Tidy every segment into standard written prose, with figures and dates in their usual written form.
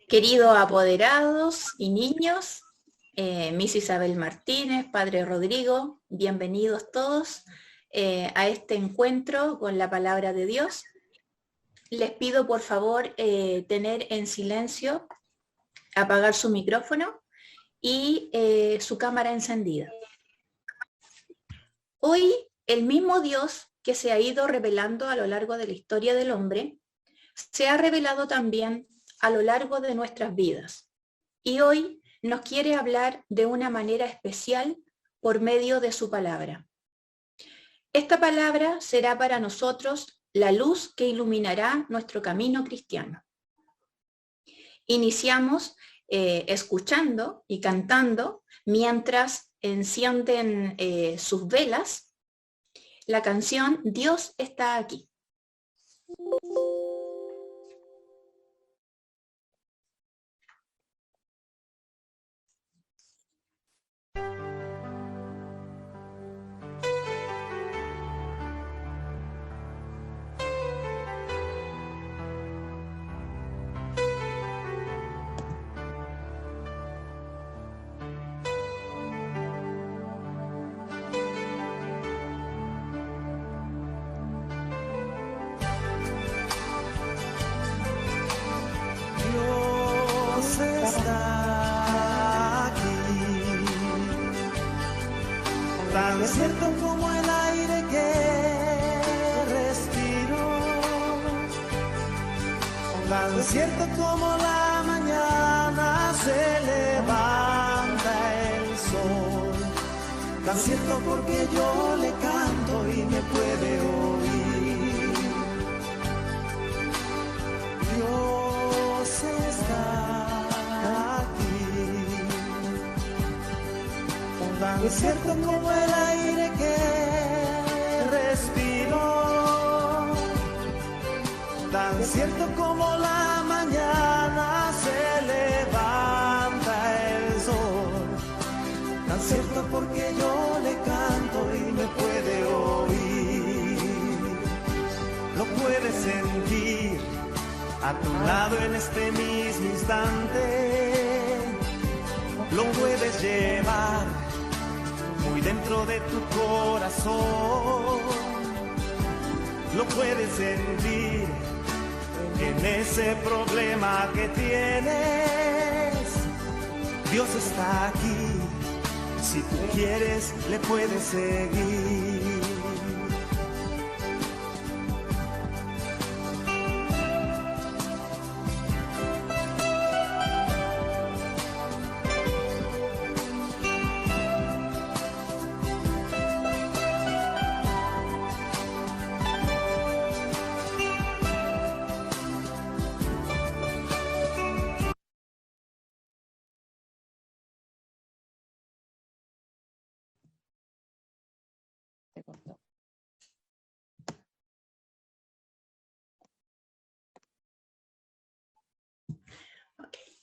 Queridos apoderados y niños, Miss Isabel Martínez, Padre Rodrigo, bienvenidos todos a este encuentro con la palabra de Dios. Les pido por favor tener en silencio, apagar su micrófono y su cámara encendida. Hoy el mismo Dios que se ha ido revelando a lo largo de la historia del hombre, se ha revelado también a lo largo de nuestras vidas. Y hoy nos quiere hablar de una manera especial por medio de su palabra. Esta palabra será para nosotros la luz que iluminará nuestro camino cristiano. Iniciamos escuchando y cantando mientras encienden sus velas la canción Dios está aquí. Tan cierto como el aire que respiro, tan cierto como la mañana se levanta el sol, tan cierto porque yo le canto y me puede oír. Dios está aquí, tan cierto como el aire que respiro, tan cierto como la mañana se levanta el sol, tan cierto porque yo le canto y me puede oír. Lo puedes sentir a tu lado en este mismo instante, lo puedes llevar muy dentro de tu corazón, lo puedes sentir en ese problema que tienes. Dios está aquí, si tú quieres le puedes seguir.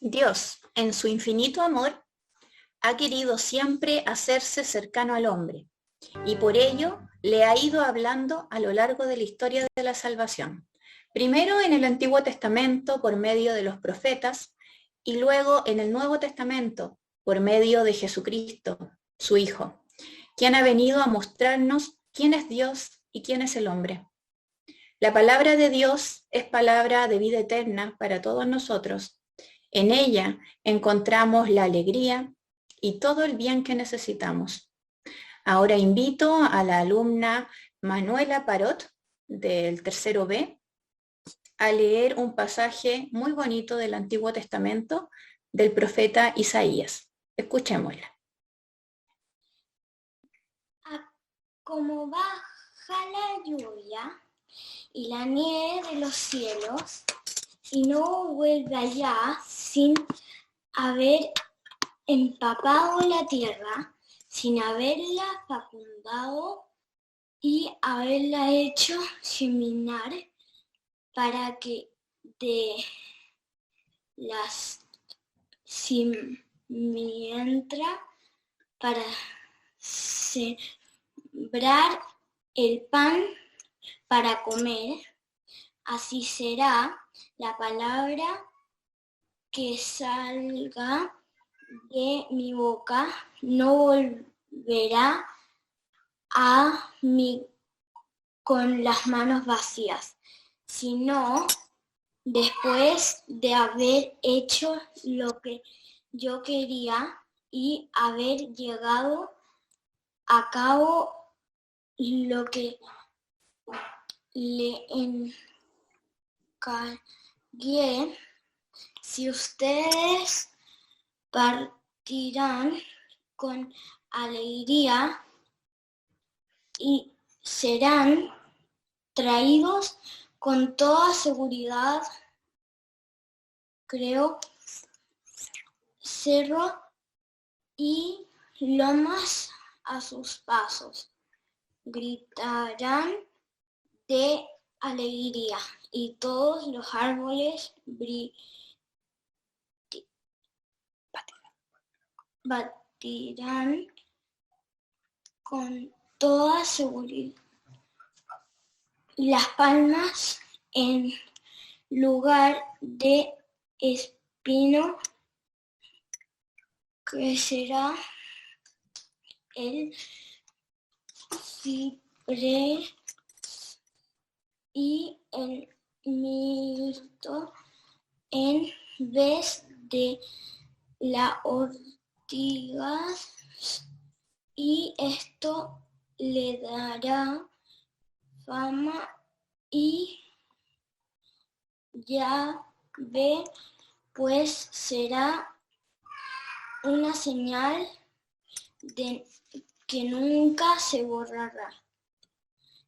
Dios, en su infinito amor, ha querido siempre hacerse cercano al hombre y por ello le ha ido hablando a lo largo de la historia de la salvación. Primero en el Antiguo Testamento por medio de los profetas y luego en el Nuevo Testamento por medio de Jesucristo, su Hijo, quien ha venido a mostrarnos quién es Dios y quién es el hombre. La palabra de Dios es palabra de vida eterna para todos nosotros. En ella encontramos la alegría y todo el bien que necesitamos. Ahora invito a la alumna Manuela Parot del tercero B a leer un pasaje muy bonito del Antiguo Testamento del profeta Isaías. Escuchémosla. Como baja la lluvia y la nieve de los cielos y no vuelve allá sin haber empapado la tierra, sin haberla fecundado y haberla hecho germinar para que de las simientra para sembrar el pan para comer. Así será la palabra que salga de mi boca no volverá a mí con las manos vacías, sino después de haber hecho lo que yo quería y haber llevado a cabo lo que le encargué. Si ustedes partirán con alegría y serán traídos con toda seguridad, creo, cerro y lomas a sus pasos. Gritarán de alegría y todos los árboles batirán con toda seguridad las palmas en lugar de espino crecerá el ciprés y el mirto en vez de la ortiga, y esto le dará fama y ya ve, pues será una señal de que nunca se borrará.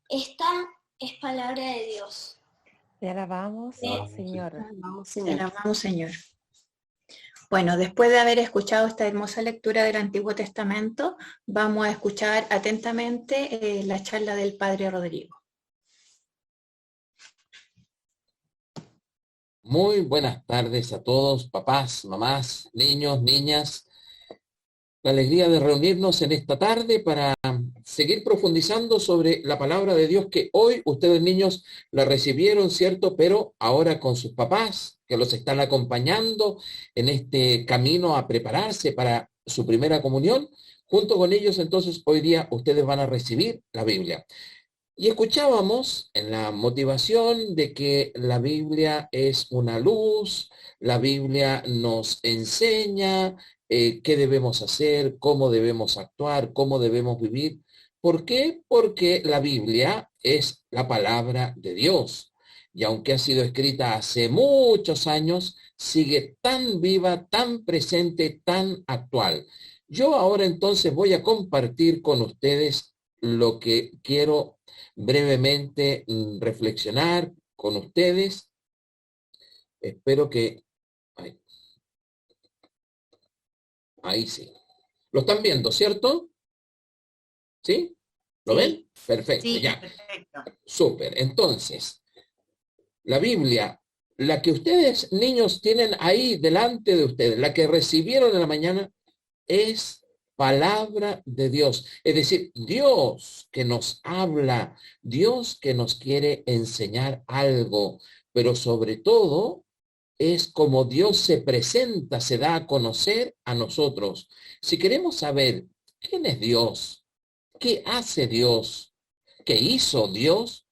Esta es palabra de Dios. Te alabamos, Señor. Te alabamos, Señor. Bueno, después de haber escuchado esta hermosa lectura del Antiguo Testamento, vamos a escuchar atentamente la charla del Padre Rodrigo. Muy buenas tardes a todos, papás, mamás, niños, niñas. La alegría de reunirnos en esta tarde para seguir profundizando sobre la palabra de Dios que hoy ustedes niños la recibieron, ¿cierto? Pero ahora con sus papás que los están acompañando en este camino a prepararse para su primera comunión. Junto con ellos, entonces, hoy día ustedes van a recibir la Biblia. Y escuchábamos en la motivación de que la Biblia es una luz, la Biblia nos enseña qué debemos hacer, cómo debemos actuar, cómo debemos vivir. ¿Por qué? Porque la Biblia es la palabra de Dios. Y aunque ha sido escrita hace muchos años, sigue tan viva, tan presente, tan actual. Yo ahora entonces voy a compartir con ustedes lo que quiero brevemente reflexionar con ustedes. Espero que... Ahí sí. ¿Lo están viendo, cierto? ¿Sí? ¿Lo ven? Perfecto, Sí, ya. perfecto. Súper. Entonces, la Biblia, la que ustedes, niños, tienen ahí delante de ustedes, la que recibieron en la mañana, es palabra de Dios. Es decir, Dios que nos habla, Dios que nos quiere enseñar algo, pero sobre todo es como Dios se presenta, se da a conocer a nosotros. Si queremos saber quién es Dios, qué hace Dios, qué hizo Dios,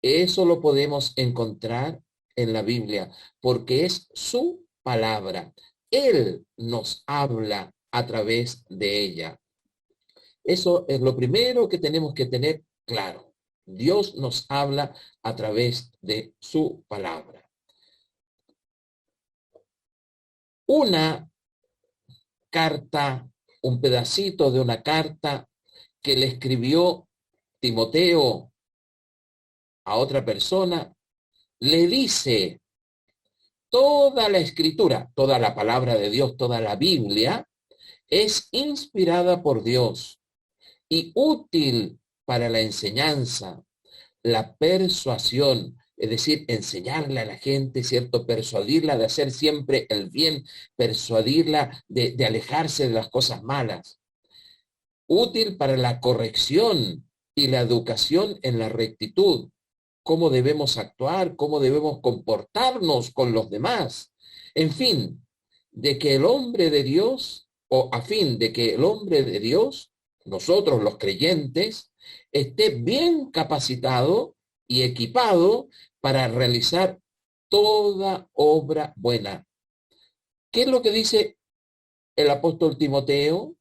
eso lo podemos encontrar en la Biblia, porque es su palabra. Él nos habla a través de ella. Eso es lo primero que tenemos que tener claro. Dios nos habla a través de su palabra. Una carta, un pedacito de una carta que le escribió Timoteo a otra persona, le dice: toda la escritura, toda la palabra de Dios, toda la Biblia, es inspirada por Dios y útil para la enseñanza, la persuasión, es decir, enseñarle a la gente, ¿cierto? Persuadirla de hacer siempre el bien, persuadirla de alejarse de las cosas malas. Útil para la corrección y la educación en la rectitud, cómo debemos actuar, cómo debemos comportarnos con los demás. en fin, de que el hombre de Dios, o a fin de que el hombre de Dios, nosotros los creyentes, esté bien capacitado y equipado para realizar toda obra buena. ¿Qué es lo que dice el apóstol Timoteo?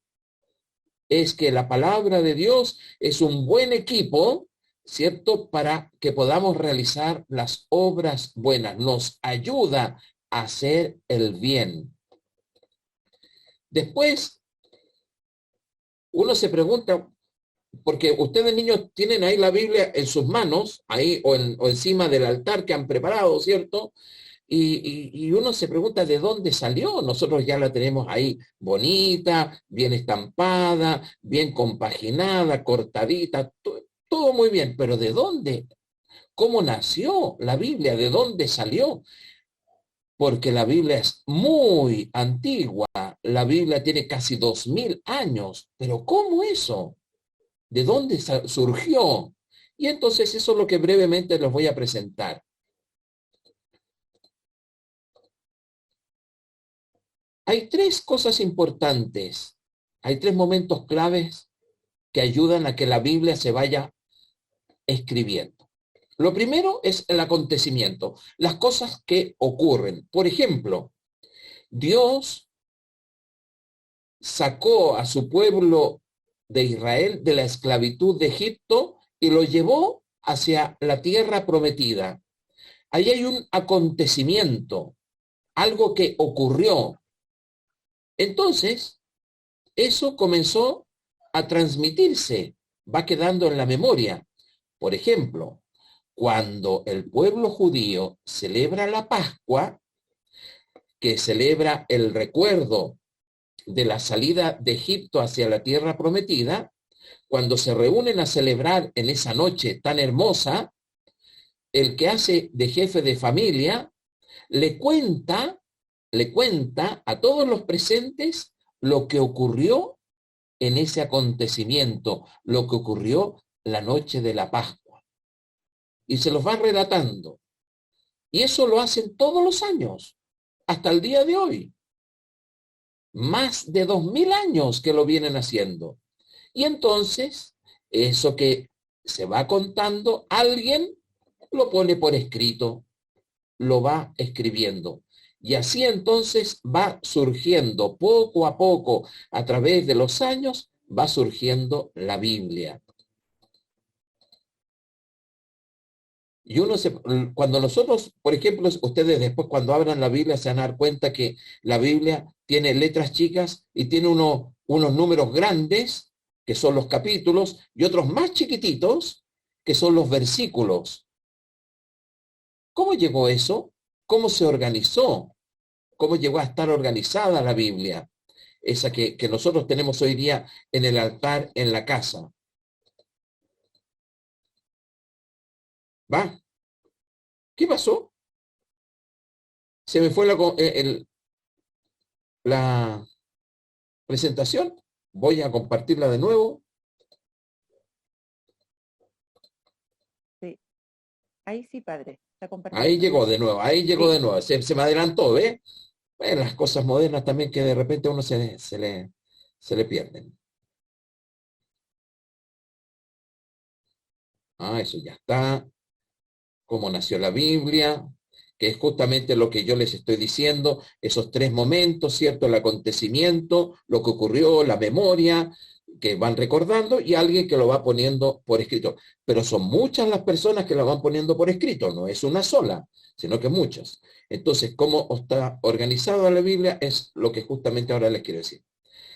Es que la palabra de Dios es un buen equipo, ¿cierto? Para que podamos realizar las obras buenas. Nos ayuda a hacer el bien. Después, uno se pregunta, porque ustedes niños tienen ahí la Biblia en sus manos, ahí o encima del altar que han preparado, ¿cierto? Y uno se pregunta de dónde salió. Nosotros ya la tenemos ahí bonita, bien estampada, bien compaginada, cortadita, todo muy bien. Pero ¿de dónde? ¿Cómo nació la Biblia? ¿De dónde salió? Porque la Biblia es muy antigua. La Biblia tiene casi 2000 años. ¿Pero cómo eso? ¿De dónde surgió? Y entonces eso es lo que brevemente les voy a presentar. Hay tres cosas importantes, hay tres momentos claves que ayudan a que la Biblia se vaya escribiendo. Lo primero es el acontecimiento, las cosas que ocurren. Por ejemplo, Dios sacó a su pueblo de Israel de la esclavitud de Egipto y lo llevó hacia la tierra prometida. Ahí hay un acontecimiento, algo que ocurrió. Entonces, eso comenzó a transmitirse, va quedando en la memoria. Por ejemplo, cuando el pueblo judío celebra la Pascua, que celebra el recuerdo de la salida de Egipto hacia la tierra prometida, cuando se reúnen a celebrar en esa noche tan hermosa, el que hace de jefe de familia le cuenta a todos los presentes lo que ocurrió en ese acontecimiento, lo que ocurrió la noche de la Pascua. Y se los va relatando. Y eso lo hacen todos los años, hasta el día de hoy. Más de 2000 años que lo vienen haciendo. Y entonces, eso que se va contando, alguien lo pone por escrito, lo va escribiendo. Y así entonces va surgiendo poco a poco, a través de los años, va surgiendo la Biblia. Y cuando nosotros, por ejemplo, ustedes después cuando abran la Biblia se van a dar cuenta que la Biblia tiene letras chicas y tiene unos números grandes, que son los capítulos, y otros más chiquititos, que son los versículos. ¿Cómo llegó eso? ¿Cómo se organizó? ¿Cómo llegó a estar organizada la Biblia? Esa que nosotros tenemos hoy día en el altar, en la casa. ¿Va? ¿Qué pasó? Se me fue la presentación. Voy a compartirla de nuevo. Sí. Ahí sí, padre. Ahí llegó de nuevo, Se me adelantó, ¿ve? Bueno, las cosas modernas también que de repente a uno se le pierden. Eso ya está. Cómo nació la Biblia, que es justamente lo que yo les estoy diciendo, esos tres momentos, ¿cierto? El acontecimiento, lo que ocurrió, la memoria, que van recordando, y alguien que lo va poniendo por escrito. Pero son muchas las personas que lo van poniendo por escrito, no es una sola, sino que muchas. Entonces, cómo está organizada la Biblia es lo que justamente ahora les quiero decir.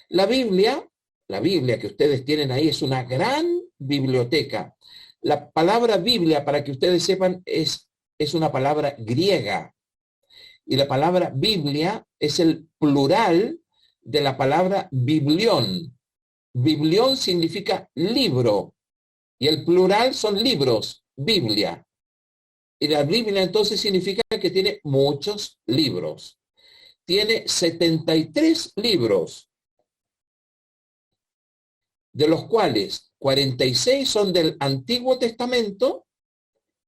La Biblia que ustedes tienen ahí es una gran biblioteca. La palabra Biblia, para que ustedes sepan, es una palabra griega. Y la palabra Biblia es el plural de la palabra biblión. Biblión significa libro. Y el plural son libros, Biblia. Y la Biblia entonces significa que tiene muchos libros. Tiene 73 libros, de los cuales 46 son del Antiguo Testamento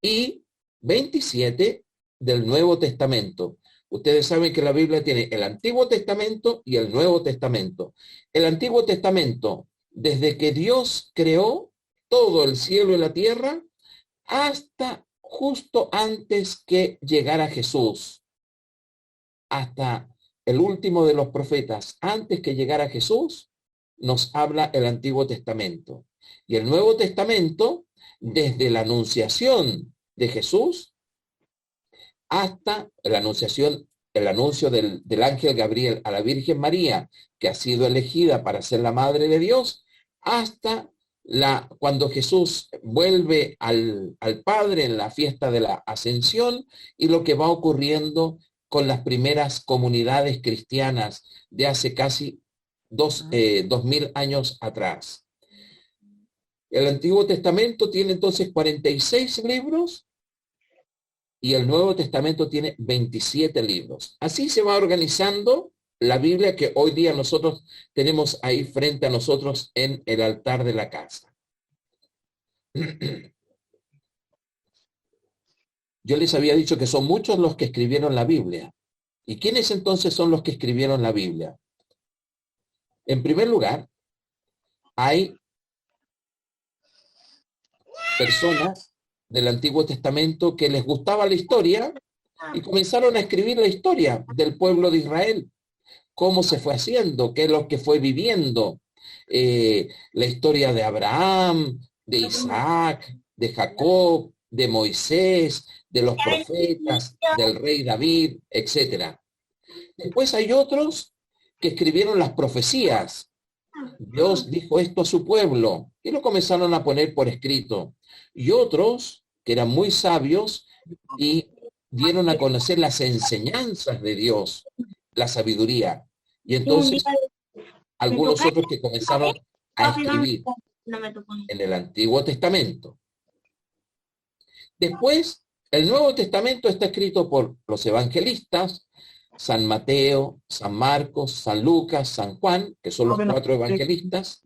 y 27 del Nuevo Testamento. Ustedes saben que la Biblia tiene el Antiguo Testamento y el Nuevo Testamento. El Antiguo Testamento, desde que Dios creó todo el cielo y la tierra, hasta justo antes que llegara Jesús, hasta el último de los profetas, antes que llegara Jesús, nos habla el Antiguo Testamento. Y el Nuevo Testamento, desde la anunciación de Jesús hasta la anunciación, el anuncio del ángel Gabriel a la Virgen María, que ha sido elegida para ser la madre de Dios, hasta cuando Jesús vuelve al Padre en la fiesta de la Ascensión, y lo que va ocurriendo con las primeras comunidades cristianas de hace casi 2000 años atrás. El Antiguo Testamento tiene entonces 46 libros y el Nuevo Testamento tiene 27 libros. Así se va organizando la Biblia que hoy día nosotros tenemos ahí frente a nosotros en el altar de la casa. Yo les había dicho que son muchos los que escribieron la Biblia. ¿Y quiénes entonces son los que escribieron la Biblia? En primer lugar, hay personas del Antiguo Testamento que les gustaba la historia y comenzaron a escribir la historia del pueblo de Israel, cómo se fue haciendo, qué es lo que fue viviendo, la historia de Abraham, de Isaac, de Jacob, de Moisés, de los profetas, del rey David, etc. Después hay otros que escribieron las profecías. Dios dijo esto a su pueblo y lo comenzaron a poner por escrito. Y otros que eran muy sabios y dieron a conocer las enseñanzas de Dios, la sabiduría. Y entonces algunos otros que comenzaron a escribir en el Antiguo Testamento. Después, el Nuevo Testamento está escrito por los evangelistas, San Mateo, San Marcos, San Lucas, San Juan, que son los 4 evangelistas.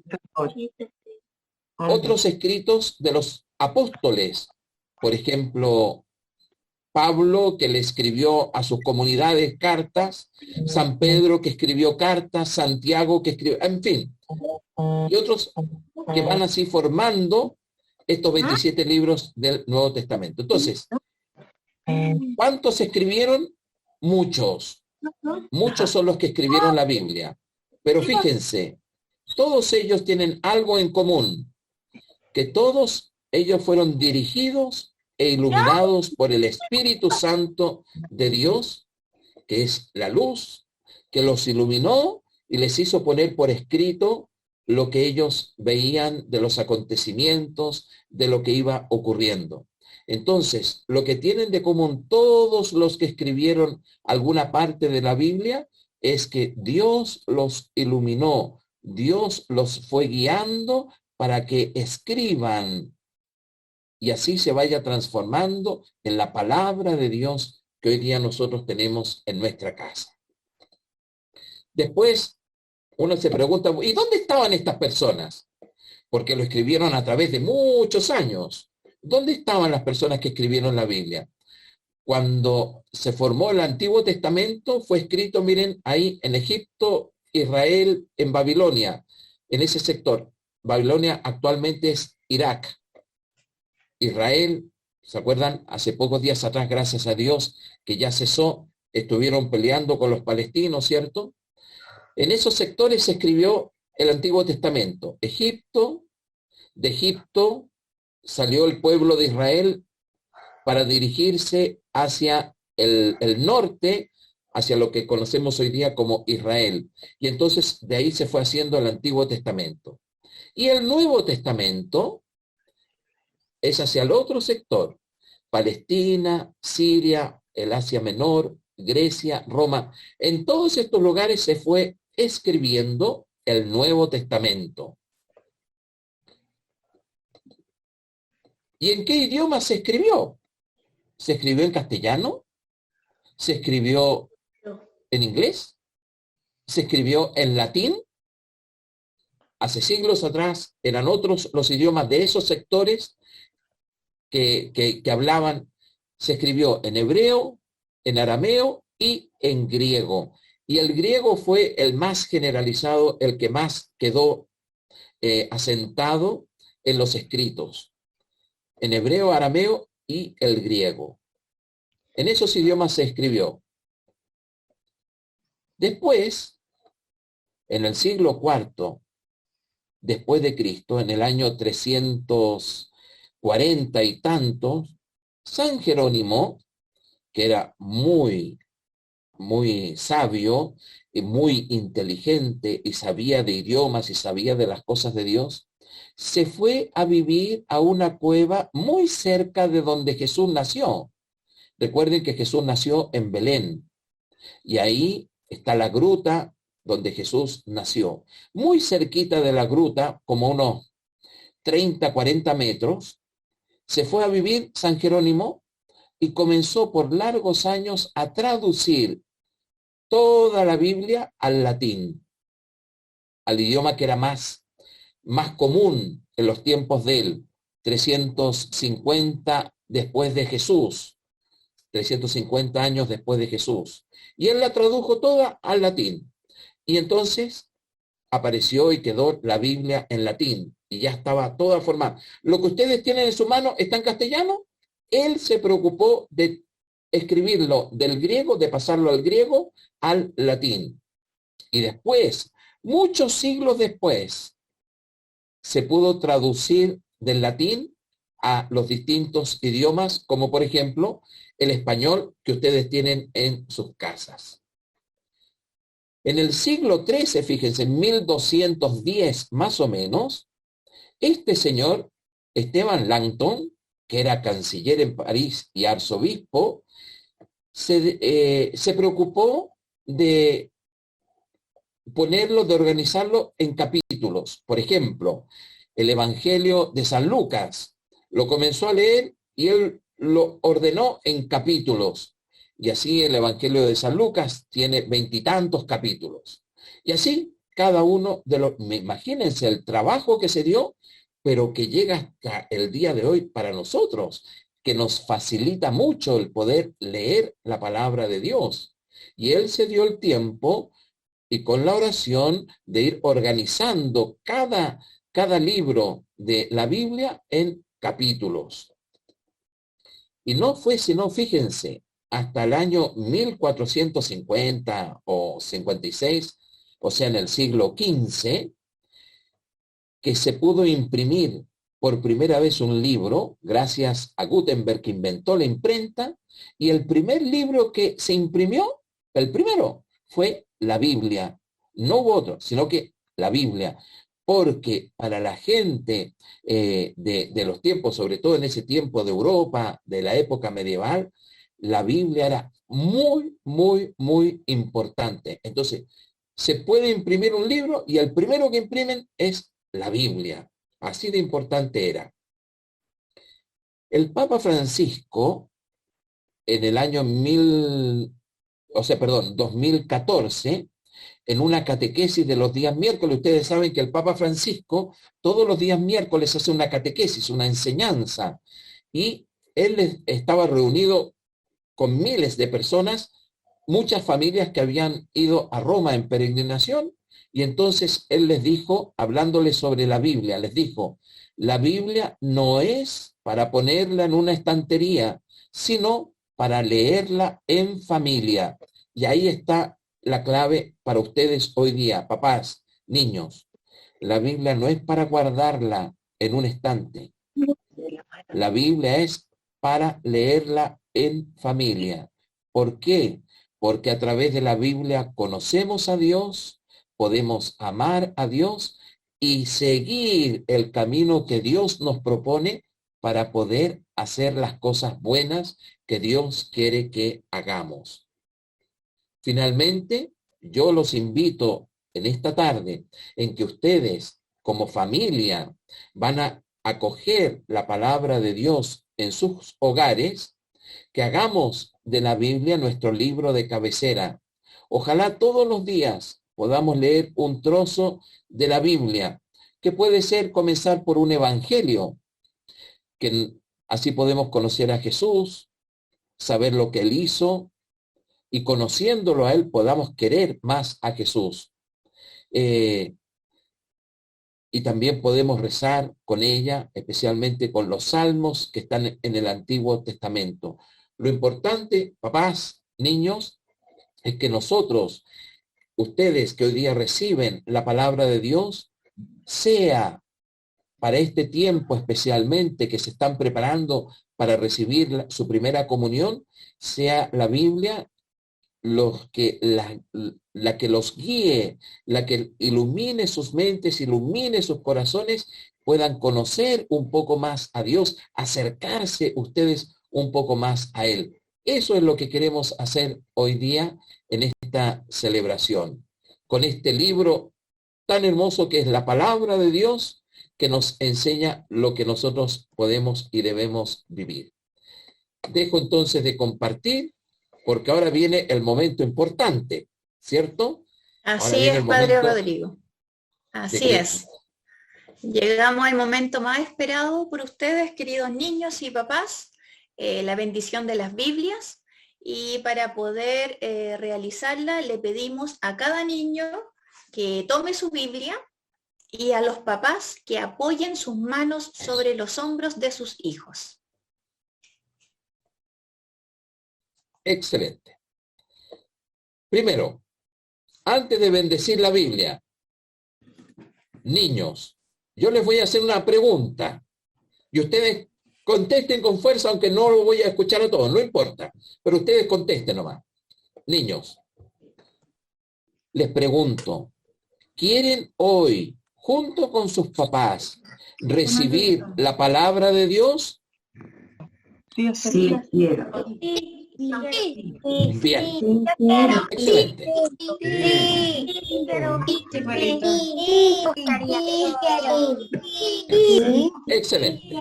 Otros escritos de los apóstoles, por ejemplo, Pablo, que le escribió a sus comunidades cartas, San Pedro, que escribió cartas, Santiago, que escribió, en fin, y otros que van así formando estos 27 libros del Nuevo Testamento. Entonces, ¿cuántos escribieron? Muchos. Muchos son los que escribieron la Biblia. Pero fíjense, todos ellos tienen algo en común, que todos ellos fueron dirigidos e iluminados por el Espíritu Santo de Dios, que es la luz, que los iluminó y les hizo poner por escrito lo que ellos veían de los acontecimientos, de lo que iba ocurriendo. Entonces, lo que tienen de común todos los que escribieron alguna parte de la Biblia es que Dios los iluminó, Dios los fue guiando para que escriban y así se vaya transformando en la palabra de Dios que hoy día nosotros tenemos en nuestra casa. Después, uno se pregunta, ¿y dónde estaban estas personas? Porque lo escribieron a través de muchos años. ¿Dónde estaban las personas que escribieron la Biblia? Cuando se formó el Antiguo Testamento, fue escrito, miren, ahí en Egipto, Israel, en Babilonia, en ese sector. Babilonia actualmente es Irak. Israel, ¿se acuerdan? Hace pocos días atrás, gracias a Dios, que ya cesó, estuvieron peleando con los palestinos, ¿cierto? En esos sectores se escribió el Antiguo Testamento. Egipto, de Egipto salió el pueblo de Israel para dirigirse hacia el norte, hacia lo que conocemos hoy día como Israel. Y entonces de ahí se fue haciendo el Antiguo Testamento. Y el Nuevo Testamento es hacia el otro sector, Palestina, Siria, el Asia Menor, Grecia, Roma. En todos estos lugares se fue escribiendo el Nuevo Testamento. ¿Y en qué idioma se escribió? ¿Se escribió en castellano? ¿Se escribió en inglés? ¿Se escribió en latín? Hace siglos atrás eran otros los idiomas de esos sectores que hablaban. Se escribió en hebreo, en arameo y en griego. Y el griego fue el más generalizado, el que más quedó asentado en los escritos, en hebreo, arameo y el griego. En esos idiomas se escribió. Después, en el siglo IV después de Cristo, en el año 340 y tantos, San Jerónimo, que era muy sabio y muy inteligente y sabía de idiomas y sabía de las cosas de Dios, se fue a vivir a una cueva muy cerca de donde Jesús nació. Recuerden que Jesús nació en Belén y ahí está la gruta donde Jesús nació. Muy cerquita de la gruta, como unos 30, 40 metros, se fue a vivir San Jerónimo y comenzó por largos años a traducir toda la Biblia al latín, al idioma que era más común en los tiempos de él, 350 después de Jesús, 350 años después de Jesús. Y él la tradujo toda al latín. Y entonces apareció y quedó la Biblia en latín, y ya estaba toda formada. Lo que ustedes tienen en su mano está en castellano. Él se preocupó de escribirlo del griego, de pasarlo al griego, al latín. Y después, muchos siglos después, se pudo traducir del latín a los distintos idiomas, como por ejemplo el español que ustedes tienen en sus casas. En el siglo XIII, fíjense, en 1210 más o menos, este señor, Esteban Langton, que era canciller en París y arzobispo, se preocupó de organizarlo en capítulos. Por ejemplo, el Evangelio de San Lucas lo comenzó a leer y él lo ordenó en capítulos. Y así el Evangelio de San Lucas tiene 20 y tantos capítulos. Y así cada uno de los... Imagínense el trabajo que se dio, pero que llega hasta el día de hoy para nosotros, que nos facilita mucho el poder leer la palabra de Dios. Y él se dio el tiempo y con la oración de ir organizando cada libro de la Biblia en capítulos. Y no fue sino, fíjense, hasta el año 1450 o 56, o sea, en el siglo XV, que se pudo imprimir por primera vez un libro, gracias a Gutenberg, que inventó la imprenta, y el primer libro que se imprimió, el primero, fue la Biblia. No hubo otro, sino que la Biblia. Porque para la gente de los tiempos, sobre todo en ese tiempo de Europa, de la época medieval, la Biblia era muy, muy, muy importante. Entonces, se puede imprimir un libro y el primero que imprimen es la Biblia. Así de importante era. El Papa Francisco, en el año 2014, en una catequesis de los días miércoles, ustedes saben que el Papa Francisco todos los días miércoles hace una catequesis, una enseñanza, y él estaba reunido con miles de personas, muchas familias que habían ido a Roma en peregrinación, y entonces él les dijo, hablándoles sobre la Biblia, les dijo, la Biblia no es para ponerla en una estantería, sino para leerla en familia. Y ahí está la clave para ustedes hoy día, papás, niños. La Biblia no es para guardarla en un estante. La Biblia es para leerla en familia. ¿Por qué? Porque a través de la Biblia conocemos a Dios, podemos amar a Dios y seguir el camino que Dios nos propone para poder hacer las cosas buenas que Dios quiere que hagamos. Finalmente, yo los invito en esta tarde en que ustedes como familia van a acoger la palabra de Dios en sus hogares, que hagamos de la Biblia nuestro libro de cabecera. Ojalá todos los días podamos leer un trozo de la Biblia, que puede ser comenzar por un evangelio, que así podemos conocer a Jesús, saber lo que él hizo, y conociéndolo a Él podamos querer más a Jesús. Y también podemos rezar con ella, especialmente con los salmos que están en el Antiguo Testamento. Lo importante, papás, niños, es que nosotros, ustedes que hoy día reciben la palabra de Dios, sea para este tiempo especialmente que se están preparando para recibir su primera comunión, sea la Biblia la que los guíe, la que ilumine sus mentes, ilumine sus corazones, puedan conocer un poco más a Dios, acercarse ustedes un poco más a Él. Eso es lo que queremos hacer hoy día en esta celebración, con este libro tan hermoso que es la palabra de Dios, que nos enseña lo que nosotros podemos y debemos vivir. Dejo entonces de compartir, porque ahora viene el momento importante, ¿cierto? Así es, Padre Rodrigo. Así es. Llegamos al momento más esperado por ustedes, queridos niños y papás, la bendición de las Biblias. Y para poder realizarla, le pedimos a cada niño que tome su Biblia y a los papás que apoyen sus manos sobre los hombros de sus hijos. Excelente. Primero, antes de bendecir la Biblia, niños, yo les voy a hacer una pregunta y ustedes contesten con fuerza, aunque no lo voy a escuchar a todos, no importa, pero ustedes contesten nomás. Niños, les pregunto, ¿quieren hoy, junto con sus papás, recibir la palabra de Dios? Sí, quiero. Bien, excelente. Excelente.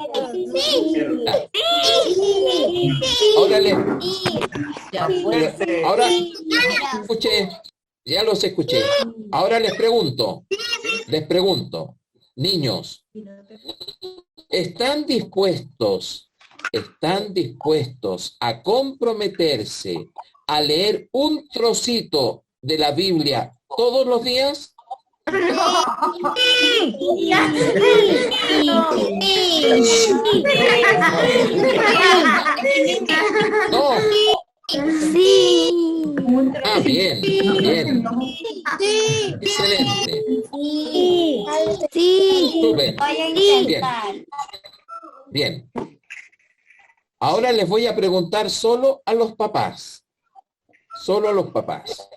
Ahora escuché, ya los escuché. Ahora les pregunto, niños, ¿están dispuestos a comprometerse a leer un trocito de la Biblia todos los días? No. Ah, bien, bien. Excelente. Súper. Bien. Bien. Ahora les voy a preguntar solo a los papás. Solo a los papás.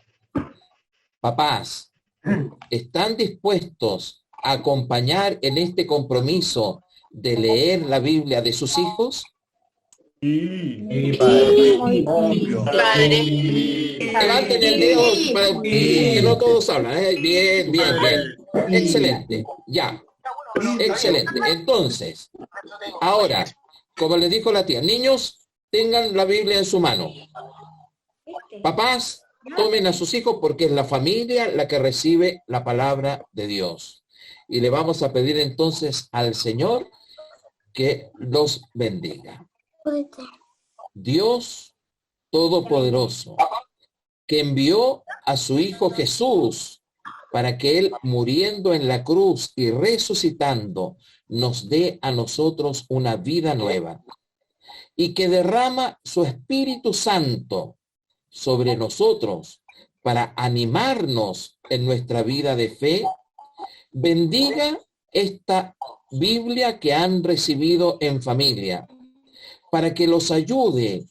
Papás, ¿están dispuestos a acompañar en este compromiso de leer la Biblia de sus hijos? Sí, padre. Obvio. Levanten el dedo para que no todos hablan. Bien, bien, bien. Excelente. Ya. Excelente. Entonces, ahora, como les dijo la tía, niños, tengan la Biblia en su mano. Papás, tomen a sus hijos porque es la familia la que recibe la palabra de Dios. Y le vamos a pedir entonces al Señor que los bendiga. Dios Todopoderoso, que envió a su Hijo Jesús para que Él, muriendo en la cruz y resucitando, nos dé a nosotros una vida nueva, y que derrama su Espíritu Santo sobre nosotros para animarnos en nuestra vida de fe, bendiga esta Biblia que han recibido en familia, para que los ayude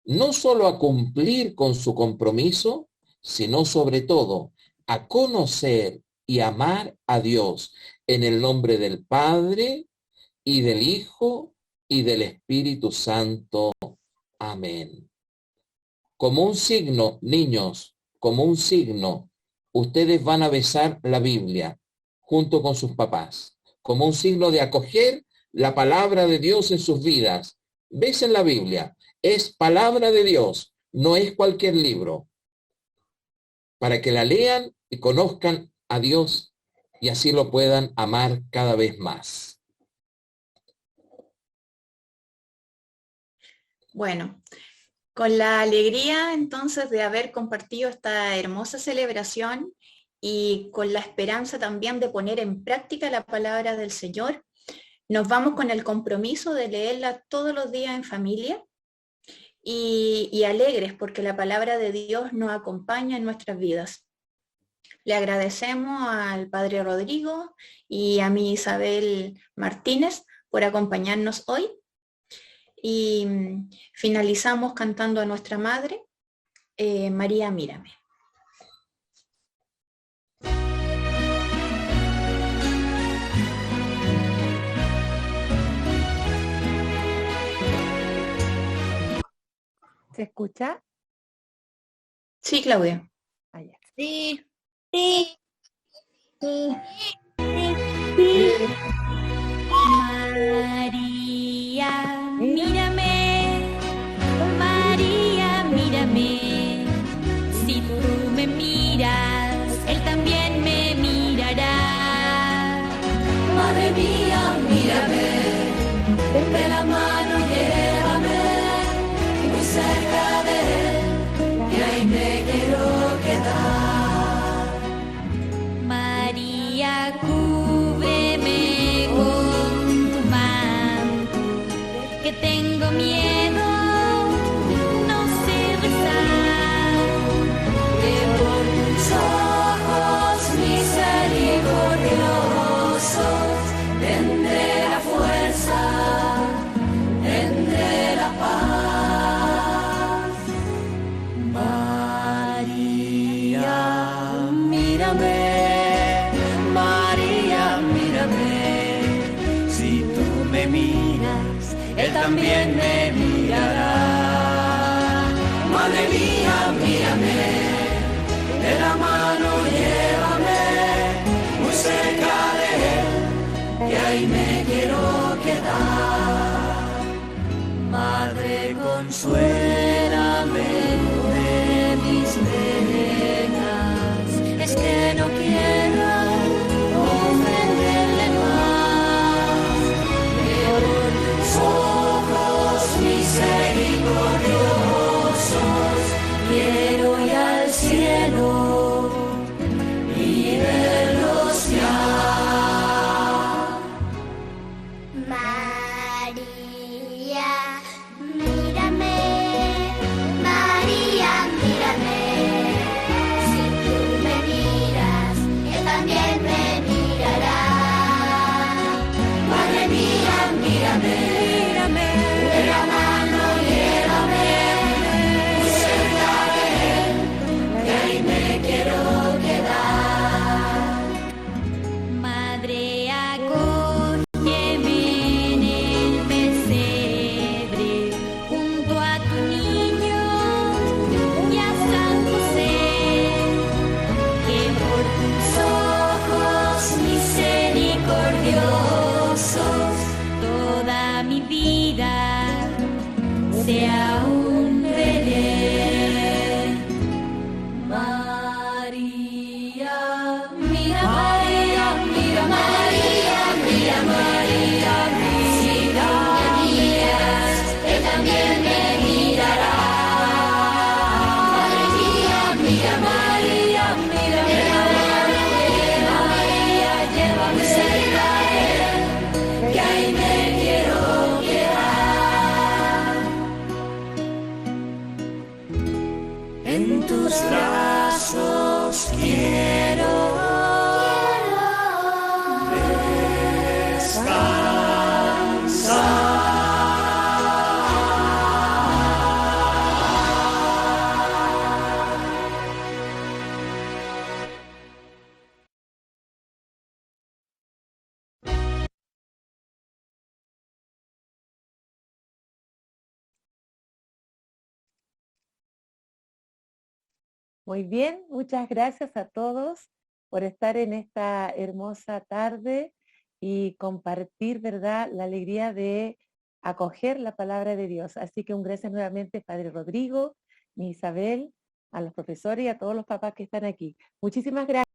no solo a cumplir con su compromiso, sino sobre todo a conocer y amar a Dios en el nombre del Padre y del Hijo y del Espíritu Santo. Amén. Como un signo, niños, como un signo, ustedes van a besar la Biblia junto con sus papás, como un signo de acoger la palabra de Dios en sus vidas. Besen la Biblia, es palabra de Dios, no es cualquier libro, para que la lean y conozcan a Dios y así lo puedan amar cada vez más. Bueno, Con la alegría entonces de haber compartido esta hermosa celebración y con la esperanza también de poner en práctica la palabra del Señor, nos vamos con el compromiso de leerla todos los días en familia y alegres porque la palabra de Dios nos acompaña en nuestras vidas. Le agradecemos al Padre Rodrigo y a mi Isabel Martínez por acompañarnos hoy. Y finalizamos cantando a nuestra Madre, María, mírame. ¿Se escucha? Sí, Claudia. Allá. Sí. Sí. Sí. María, mírame, María, mírame, si tú me miras, Él también me mirará. Madre mía, mírame, de la mano llévame, muy cerca de Él, y ahí me quiero quedar. María, cúbreme con tu manto, que tengo miedo, no sé rezar. Que por tus ojos misericordiosos tendré la fuerza, tendré la paz. María, mírame, María, mírame, si tú me miras, Él también me mirará. Madre mía, mírame, de la mano llévame, muy cerca de Él, que ahí me quiero quedar. Madre, consuélame de mis penas, es que no quiero ofenderle más, que por tus ojos misericordiosos quiero ir al cielo y verlos ya. María, mírame, María, mírame, si tú me miras, Él también me mirará. Madre mía, mírame, de la mano llévame, muy cerca de Él, que ahí me quiero quedar. Madre, acógeme en el pesebre, junto a tu niño y a San José, que por tus Ojos misericordiosos, toda mi vida sea un Belén. María, mira María, mira María, mira María, si tú me miras, Él también me mirará. Madre mía, mira María, mira María, llévame cerca de Él, que ahí me quiero quedar. En tus brazos quiero descansar. Muy bien, muchas gracias a todos por estar en esta hermosa tarde y compartir, ¿verdad?, la alegría de acoger la palabra de Dios. Así que un gracias nuevamente, Padre Rodrigo, mi Isabel, a los profesores y a todos los papás que están aquí. Muchísimas gracias.